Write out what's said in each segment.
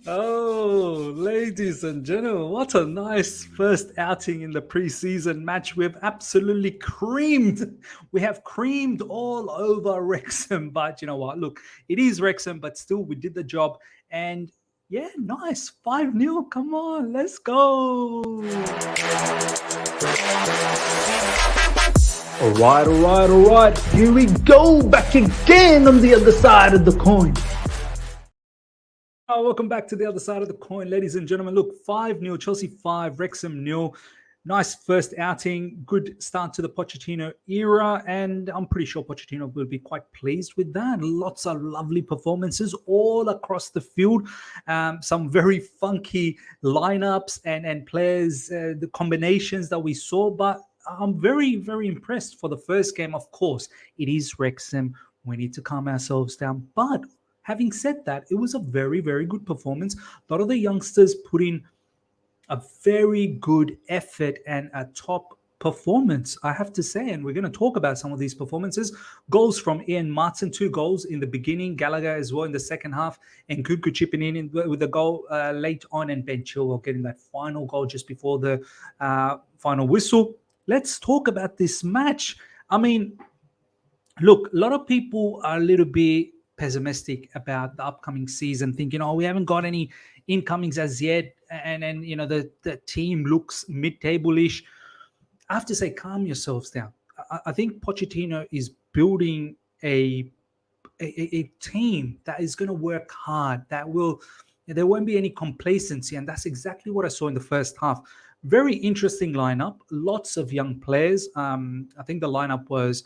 Oh, ladies and gentlemen, what a nice first outing in the preseason match. We've absolutely creamed. We have creamed all over Wrexham. But you know what? Look, it is Wrexham, but still, we did the job. And yeah, nice. 5-0. Come on, let's go. All right. Here we go. Back again on the other side of the coin. Oh, welcome back to the other side of the coin, ladies and gentlemen. Look, 5-0, Chelsea 5, Wrexham 0. Nice first outing. Good start to the Pochettino era. And I'm pretty sure Pochettino will be quite pleased with that. Lots of lovely performances all across the field. Some very funky lineups and players, the combinations that we saw. But I'm very, very impressed for the first game. Of course, it is Wrexham. We need to calm ourselves down. But having said that, it was a very, very good performance. A lot of the youngsters put in a very good effort and a top performance, I have to say. And we're going to talk about some of these performances. Goals from Maatsen, 2 goals in the beginning. Gallagher as well in the second half. And Nkunku chipping in with a goal late on. And Ben Chilwell getting that final goal just before the final whistle. Let's talk about this match. I mean, look, a lot of people are a little bit pessimistic about the upcoming season, thinking, oh, we haven't got any incomings as yet, and you know the team looks mid-table-ish. I have to say, calm yourselves down. I think Pochettino is building a team that is going to work hard, there won't be any complacency, and that's exactly what I saw in the first half. Very interesting lineup, lots of young players. I think the lineup was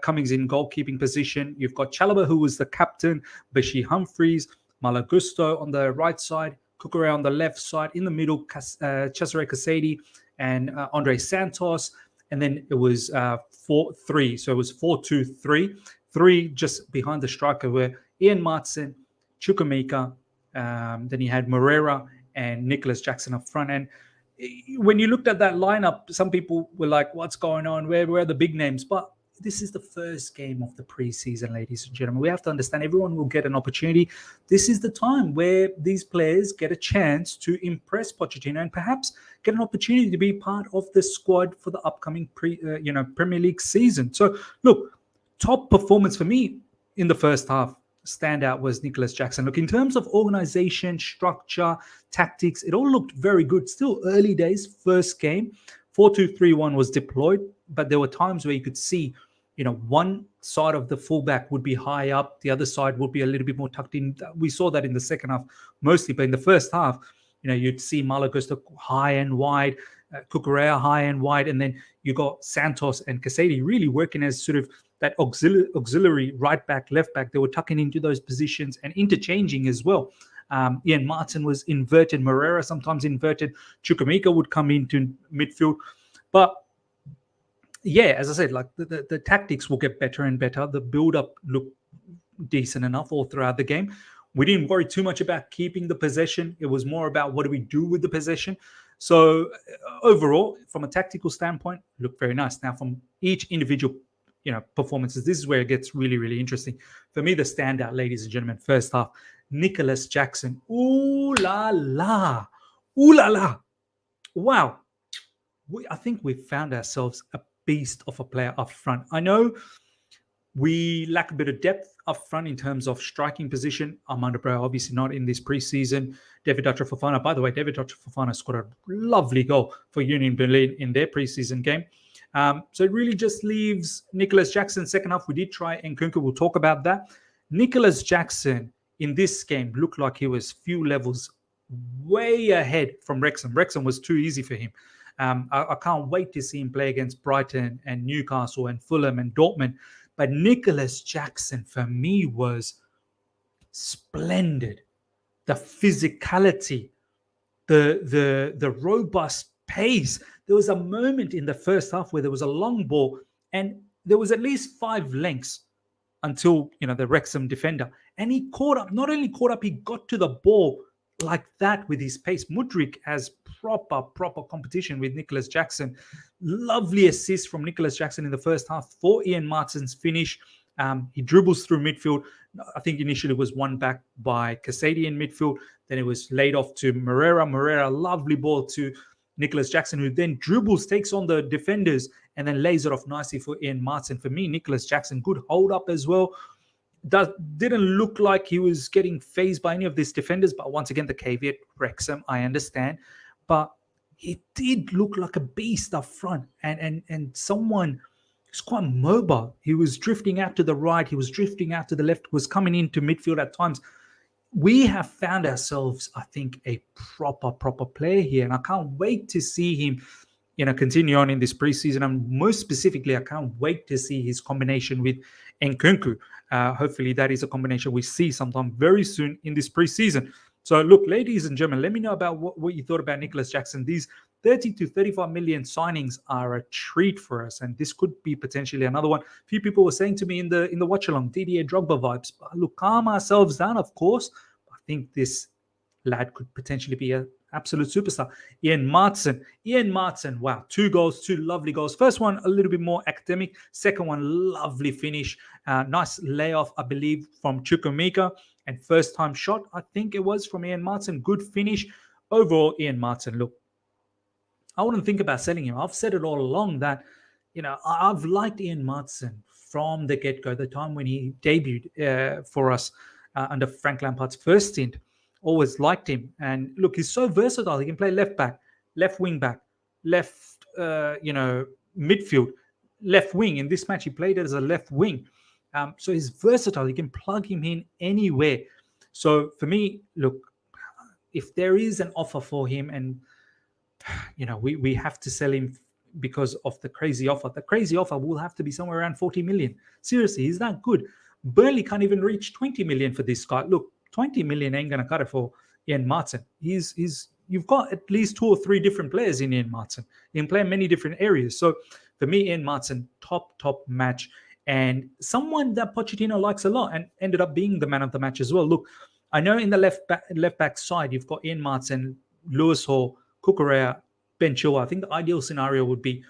Cummings in goalkeeping position. You've got Chalobah, who was the captain, Bashir Humphreys, Malo Gusto on the right side, Cucurella on the left side, in the middle, Casadei and Andre Santos. And then it was 4-3. So it was 4-2-3. 3 just behind the striker were Maatsen, Chukwuemeka. Then you had Moreira and Nicholas Jackson up front. And when you looked at that lineup, some people were like, what's going on? Where are the big names? But this is the first game of the preseason, ladies and gentlemen. We have to understand everyone will get an opportunity. This is the time where these players get a chance to impress Pochettino and perhaps get an opportunity to be part of the squad for the upcoming Premier League season. So, look, top performance for me in the first half, standout was Nicholas Jackson. Look, in terms of organization, structure, tactics, it all looked very good. Still early days, first game. 4-2-3-1 was deployed, but there were times where you could see, one side of the fullback would be high up, the other side would be a little bit more tucked in. We saw that in the second half mostly, but in the first half, you'd see Malo Gusto high and wide, Cucurella high and wide, and then you got Santos and Casadei really working as sort of that auxiliary right back, left back. They were tucking into those positions and interchanging as well. Maatsen was inverted, Moreira sometimes inverted, Chukwuemeka would come into midfield. But yeah, as I said, like the tactics will get better and better. The build-up looked decent enough all throughout the game. We didn't worry too much about keeping the possession. It was more about what do we do with the possession. So overall, from a tactical standpoint, looked very nice. Now, from each individual performances, this is where it gets really, really interesting. For me, the standout, ladies and gentlemen, first half, Nicholas Jackson. Ooh la la. Ooh la la. Wow. I think we've found ourselves a beast of a player up front. I know we lack a bit of depth up front in terms of striking position. Armando Brown, obviously not in this preseason. David Fofana. By the way, David Fofana scored a lovely goal for Union Berlin in their preseason game. So it really just leaves Nicholas Jackson second half. We did try Nkunku. We'll talk about that. Nicholas Jackson in this game looked like he was few levels way ahead from Wrexham. Wrexham was too easy for him. I can't wait to see him play against Brighton and Newcastle and Fulham and Dortmund. But Nicholas Jackson, for me, was splendid. The physicality, the robust pace. There was a moment in the first half where there was a long ball and there was at least 5 lengths until, the Wrexham defender. And he caught up, not only caught up, he got to the ball like that with his pace. Mudryk has proper competition with Nicholas Jackson. Lovely assist from Nicholas Jackson in the first half for Maatsen's finish. He dribbles through midfield. I think initially it was won back by Casadei in midfield. Then it was laid off to Moreira. Moreira, lovely ball to Nicholas Jackson, who then dribbles, takes on the defenders, and then lays it off nicely for Ian Maatsen. For me, Nicholas Jackson, good hold up as well. Didn't look like he was getting phased by any of these defenders, but once again, the caveat, Wrexham, I understand. But he did look like a beast up front, and someone who's quite mobile. He was drifting out to the right, he was drifting out to the left, was coming into midfield at times. We have found ourselves, I think, a proper player here, and I can't wait to see him, continue on in this preseason. And most specifically, I can't wait to see his combination with Nkunku. Hopefully, that is a combination we see sometime very soon in this preseason. So, look, ladies and gentlemen, let me know about what you thought about Nicholas Jackson. These 30 to 35 million signings are a treat for us, and this could be potentially another one. A few people were saying to me in the watch along, Didier Drogba vibes. But look, calm ourselves down, of course. I think this lad could potentially be an absolute superstar. Ian Maatsen, wow, 2 goals, 2 lovely goals. First one, a little bit more academic. Second one, lovely finish. Nice layoff, I believe, from Chukwuemeka. And first time shot, I think it was from Ian Maatsen. Good finish. Overall, Ian Maatsen, look, I wouldn't think about selling him. I've said it all along that, I've liked Ian Maatsen from the get-go, the time when he debuted for us under Frank Lampard's first stint. Always liked him. And look, he's so versatile. He can play left back, left wing back, left, midfield, left wing. In this match, he played as a left wing. So he's versatile. You can plug him in anywhere. So for me, look, if there is an offer for him, and we have to sell him because of the crazy offer. The crazy offer will have to be somewhere around 40 million. Seriously, he's that good. Burnley can't even reach 20 million for this guy. Look, 20 million ain't going to cut it for Ian Maatsen. You've got at least 2 or 3 different players in Ian Maatsen. He can play in many different areas. So for me, Ian Maatsen, top match. And someone that Pochettino likes a lot and ended up being the man of the match as well. Look, I know in the left back side, you've got Ian Maatsen, Lewis Hall, Cucurella, Ben Chilwell. I think the ideal scenario would be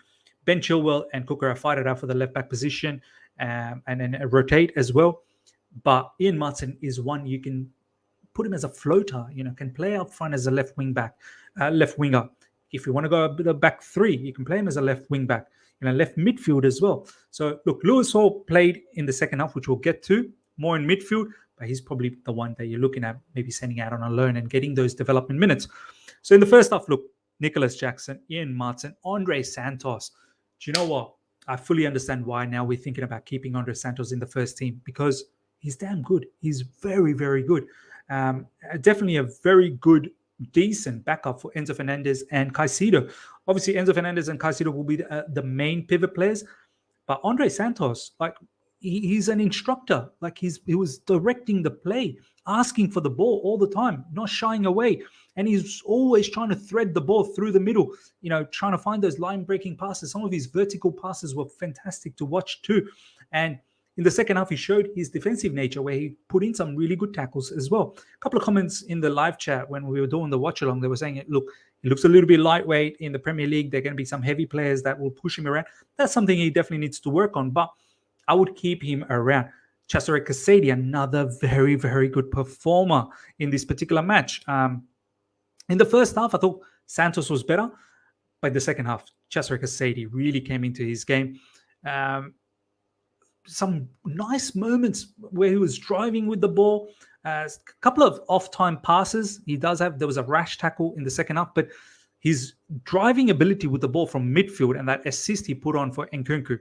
Ben Chilwell and Cucurella fight it out for the left back position and then rotate as well. But Ian Maatsen is one you can put him as a floater, can play up front as a left winger. If you want to go a bit of back 3, you can play him as a left wing back, left midfield as well. So look, Lewis Hall played in the second half, which we'll get to more in midfield, but he's probably the one that you're looking at maybe sending out on a loan and getting those development minutes. So in the first half, look, Nicholas Jackson, Ian Maatsen, Andre Santos. Do you know what? I fully understand why now we're thinking about keeping Andre Santos in the first team, because he's damn good. He's very, very good. Definitely a very good, decent backup for Enzo Fernandez and Caicedo. Obviously, Enzo Fernandez and Caicedo will be the main pivot players. But Andre Santos, he's an instructor. He was directing the play, asking for the ball all the time, not shying away. And he's always trying to thread the ball through the middle, trying to find those line-breaking passes. Some of his vertical passes were fantastic to watch too. And in the second half, he showed his defensive nature, where he put in some really good tackles as well. A couple of comments in the live chat when we were doing the watch-along, they were saying, look, he looks a little bit lightweight in the Premier League. There are going to be some heavy players that will push him around. That's something he definitely needs to work on, but I would keep him around. Chalobah Casadei, another very, very good performer in this particular match. In the first half, I thought Santos was better, but in the second half, Chalobah Casadei really came into his game. Some nice moments where he was driving with the ball. A couple of off-time passes. There was a rash tackle in the second half, but his driving ability with the ball from midfield and that assist he put on for Nkunku,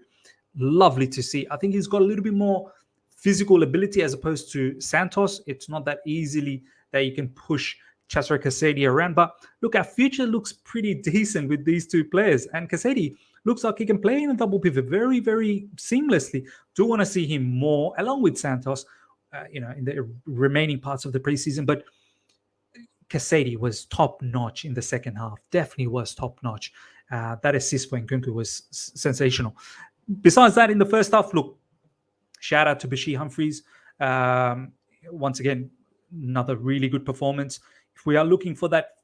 lovely to see. I think he's got a little bit more physical ability as opposed to Santos. It's not that easily that you can push Chalobah Casadei around. But look, our future looks pretty decent with these 2 players. And Casadei looks like he can play in a double pivot very, very seamlessly. Do want to see him more, along with Santos, in the remaining parts of the preseason. But Casadei was top-notch in the second half. Definitely was top-notch. That assist for Nkunku was sensational. Besides that, in the first half, look, shout out to Bashir Humphreys. Once again, another really good performance. If we are looking for that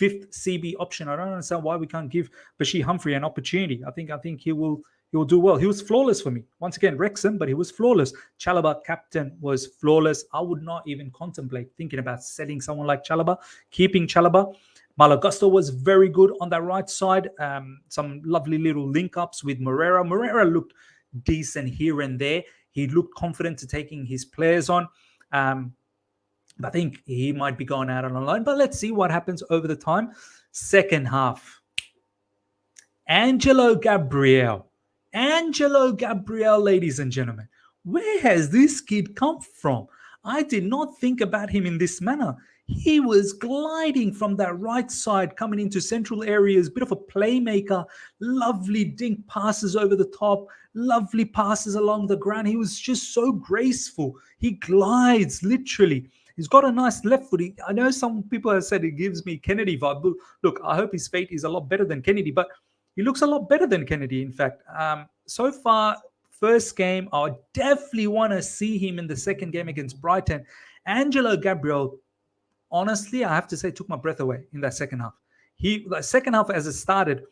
5th CB option, I don't understand why we can't give Bashir Humphrey an opportunity. I think he will he will do well. He was flawless for me. Once again, Wrexham, but he was flawless. Chalobah, captain, was flawless. I would not even contemplate thinking about selling someone like Chalobah, keeping Chalobah. Malagusto was very good on that right side. Some lovely little link-ups with Moreira. Moreira looked decent here and there. He looked confident to taking his players on. I think he might be going out on a loan, but let's see what happens over the time. Second half. Angelo Gabriel, ladies and gentlemen. Where has this kid come from? I did not think about him in this manner. He was gliding from that right side, coming into central areas, bit of a playmaker, lovely dink passes over the top, lovely passes along the ground. He was just so graceful. He glides, literally. He's got a nice left foot. I know some people have said it gives me Kennedy vibe. Look, I hope his fate is a lot better than Kennedy, but he looks a lot better than Kennedy, in fact. So far, first game, I definitely want to see him in the second game against Brighton. Angelo Gabriel, honestly, I have to say, took my breath away in that second half. The second half, as it started,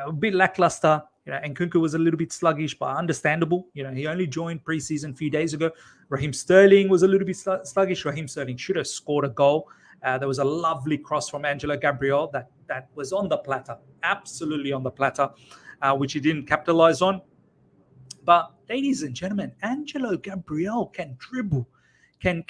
a bit lackluster. Nkunku was a little bit sluggish, but understandable. He only joined preseason a few days ago. Raheem Sterling was a little bit sluggish. Raheem Sterling should have scored a goal. There was a lovely cross from Angelo Gabriel that was on the platter, absolutely on the platter, which he didn't capitalize on. But ladies and gentlemen, Angelo Gabriel can dribble, can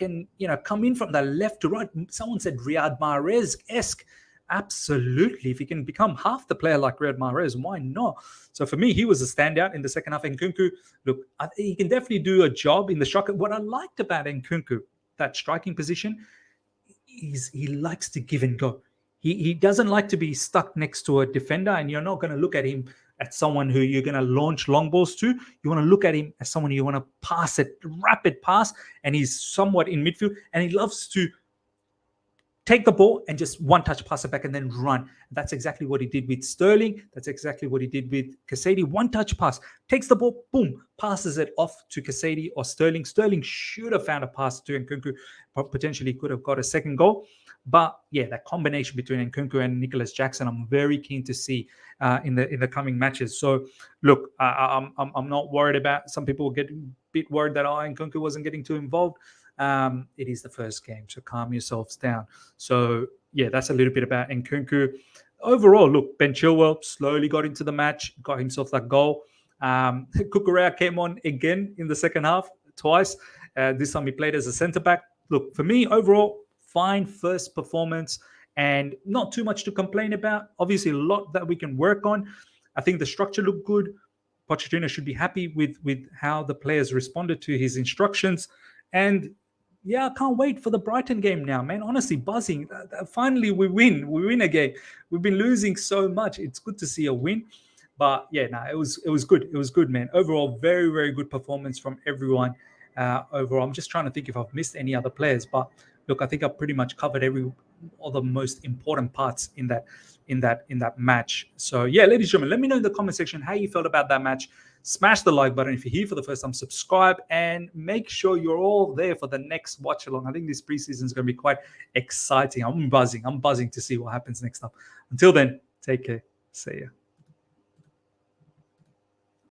come in from the left to right. Someone said Riyad Mahrez-esque. Absolutely. If he can become half the player like Riyad Mahrez, why not? So for me, he was a standout in the second half. Nkunku, look, he can definitely do a job in the striker. What I liked about Nkunku, that striking position, is he likes to give and go. He doesn't like to be stuck next to a defender, and you're not going to look at him as someone who you're going to launch long balls to. You want to look at him as someone you want to pass it, rapid pass, and he's somewhat in midfield, and he loves to take the ball and just one-touch pass it back and then run. That's exactly what he did with Sterling. That's exactly what he did with Casadei. One-touch pass. Takes the ball, boom, passes it off to Casadei or Sterling. Sterling should have found a pass to Nkunku. Potentially could have got a second goal. But yeah, that combination between Nkunku and Nicholas Jackson, I'm very keen to see in the coming matches. So look, I'm not worried about. Some people get a bit worried that Nkunku wasn't getting too involved. It is the first game, so calm yourselves down. So yeah, that's a little bit about Nkunku. Overall, look, Ben Chilwell slowly got into the match, got himself that goal. Cucurella came on again in the second half, twice. This time he played as a centre-back. Look, for me, overall, fine first performance and not too much to complain about. Obviously, a lot that we can work on. I think the structure looked good. Pochettino should be happy with how the players responded to his instructions. And yeah, I can't wait for the Brighton game now, man. Honestly, buzzing. Finally, we win. We win a game. We've been losing so much. It's good to see a win. But yeah, it was good. It was good, man. Overall, very, very good performance from everyone. Overall, I'm just trying to think if I've missed any other players. But look, I think I've pretty much covered all the most important parts in that match. So yeah, ladies and gentlemen, let me know in the comment section how you felt about that match. Smash the like button if you're here for the first time, subscribe, and make sure you're all there for the next watch along. I think this preseason is going to be quite exciting. I'm buzzing to see what happens next up. Until then, take care. See ya.